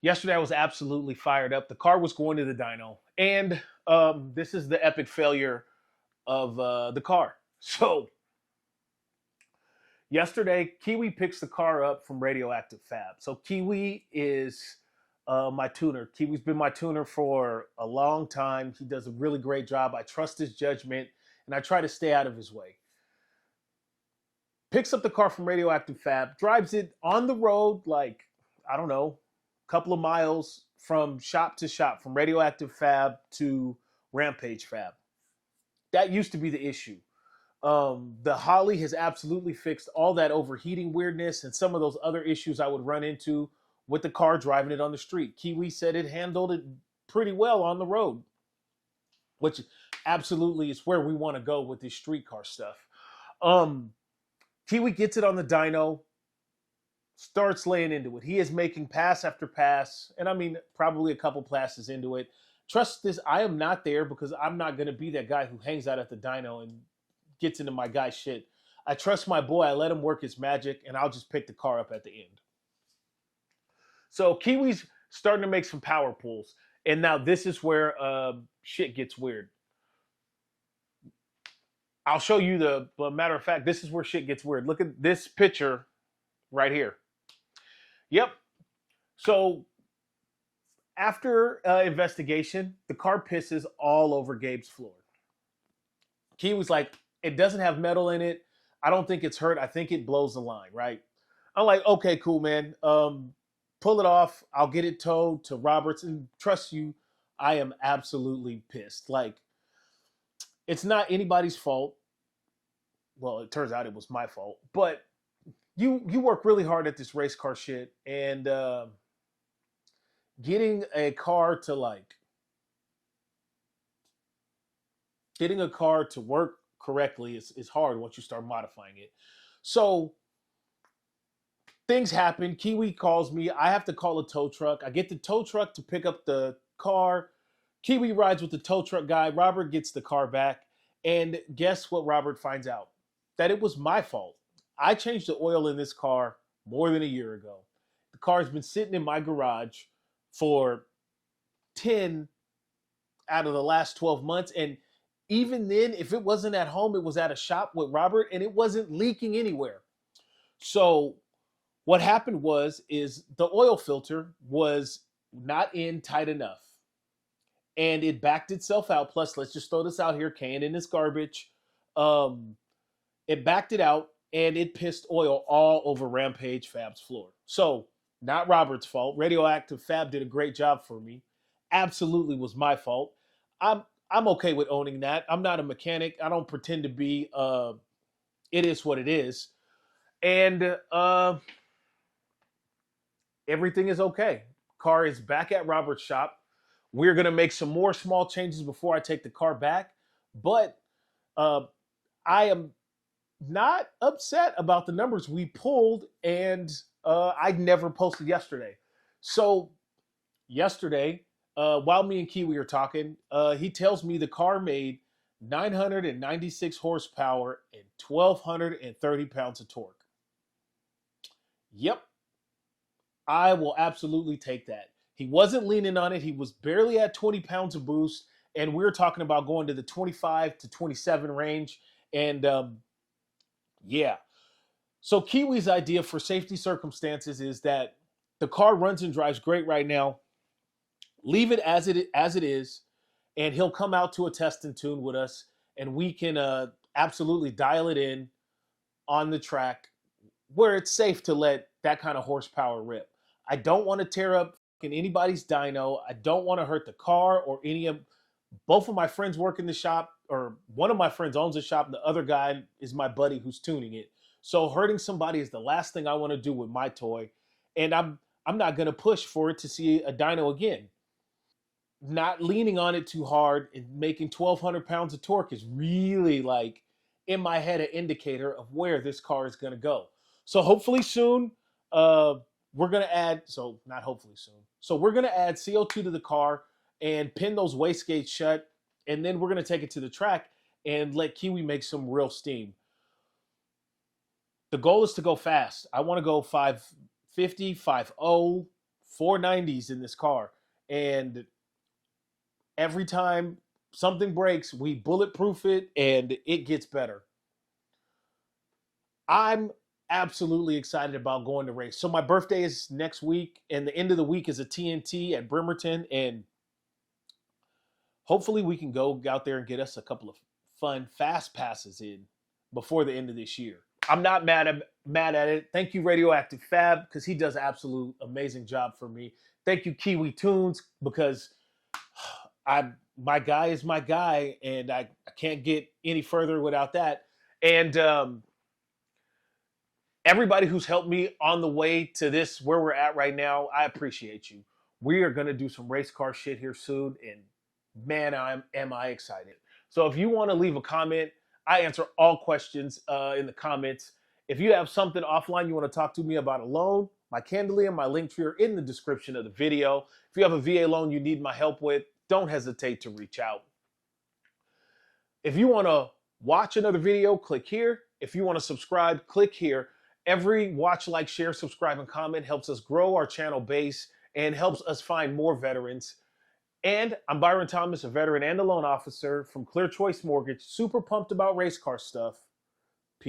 Yesterday, I was absolutely fired up. The car was going to the dyno, and this is the epic failure of the car. So, yesterday, Kiwi picks the car up from Radioactive Fab. So, Kiwi is my tuner. Kiwi's been my tuner for a long time. He does a really great job. I trust his judgment, and I try to stay out of his way. Picks up the car from Radioactive Fab, drives it on the road, like, I don't know, a couple of miles from shop to shop, from Radioactive Fab to Rampage Fab. That used to be the issue. The Holly has absolutely fixed all that overheating weirdness and some of those other issues I would run into with the car driving it on the street. Kiwi said it handled it pretty well on the road, which absolutely is where we want to go with this street car stuff. Um, Kiwi gets it on the dyno, starts laying into it. He is making pass after pass, and I mean, probably a couple passes into it. Trust this, I am not there because I'm not going to be that guy who hangs out at the dyno and gets into my guy's shit. I trust my boy. I let him work his magic, and I'll just pick the car up at the end. So Kiwi's starting to make some power pulls, and now this is where shit gets weird. I'll show you but matter of fact, this is where shit gets weird. Look at this picture right here. Yep. So after investigation, the car pisses all over Gabe's floor. Kiwi's like, it doesn't have metal in it. I don't think it's hurt. I think it blows the line, right? I'm like, okay, cool, man. Pull it off. I'll get it towed to Roberts. And trust you, I am absolutely pissed. Like, it's not anybody's fault. Well, it turns out it was my fault. But you work really hard at this race car shit, and getting a car to work correctly is hard once you start modifying it. So things happen. Kiwi calls me. I have to call a tow truck. I get the tow truck to pick up the car. Kiwi rides with the tow truck guy. Robert gets the car back. And guess what Robert finds out? That it was my fault. I changed the oil in this car more than a year ago. The car's been sitting in my garage for 10 out of the last 12 months. And even then, if it wasn't at home, it was at a shop with Robert, and it wasn't leaking anywhere. So what happened is the oil filter was not in tight enough, and it backed itself out. Plus, let's just throw this out here, canned in this garbage. It backed it out, and it pissed oil all over Rampage Fab's floor. So, not Robert's fault. Radioactive Fab did a great job for me. Absolutely was my fault. I'm okay with owning that. I'm not a mechanic. I don't pretend to be. It is what it is, and everything is okay. Car is back at Robert's shop. We're gonna make some more small changes before I take the car back, but uh, I am not upset about the numbers we pulled, and I never posted yesterday. So yesterday, while me and Kiwi are talking, he tells me the car made 996 horsepower and 1,230 pounds of torque. Yep, I will absolutely take that. He wasn't leaning on it. He was barely at 20 pounds of boost, and we were talking about going to the 25 to 27 range. And yeah, so Kiwi's idea for safety circumstances is that the car runs and drives great right now. Leave it as it is, and he'll come out to a test and tune with us, and we can absolutely dial it in on the track where it's safe to let that kind of horsepower rip. I don't want to tear up anybody's dyno. I don't want to hurt the car or any of both of my friends work in the shop, or one of my friends owns a shop, and the other guy is my buddy who's tuning it. So hurting somebody is the last thing I want to do with my toy, and I'm not going to push for it to see a dyno again. Not leaning on it too hard and making 1,200 pounds of torque is really, like, in my head, an indicator of where this car is going to go. So hopefully soon, we're going to add, so not hopefully soon. So we're going to add CO2 to the car and pin those wastegates shut. And then we're going to take it to the track and let Kiwi make some real steam. The goal is to go fast. I want to go 550, 5.0, 490s in this car. And every time something breaks, we bulletproof it and it gets better. I'm absolutely excited about going to race. So my birthday is next week, and the end of the week is a TNT at Bremerton, and hopefully we can go out there and get us a couple of fun fast passes in before the end of this year. I'm not mad at it. Thank you, Radioactive Fab, because he does an absolute amazing job for me. Thank you, Kiwi Tunes, because my guy is my guy, and I can't get any further without that. And everybody who's helped me on the way to this, where we're at right now, I appreciate you. We are going to do some race car shit here soon, and man, am I excited. So if you want to leave a comment, I answer all questions in the comments. If you have something offline you want to talk to me about a loan, my Candly and my Linktree are in the description of the video. If you have a VA loan you need my help with, don't hesitate to reach out. If you want to watch another video, click here. If you want to subscribe, click here. Every watch, like, share, subscribe, and comment helps us grow our channel base and helps us find more veterans. And I'm Byron Thomas, a veteran and a loan officer from Clear Choice Mortgage. Super pumped about race car stuff.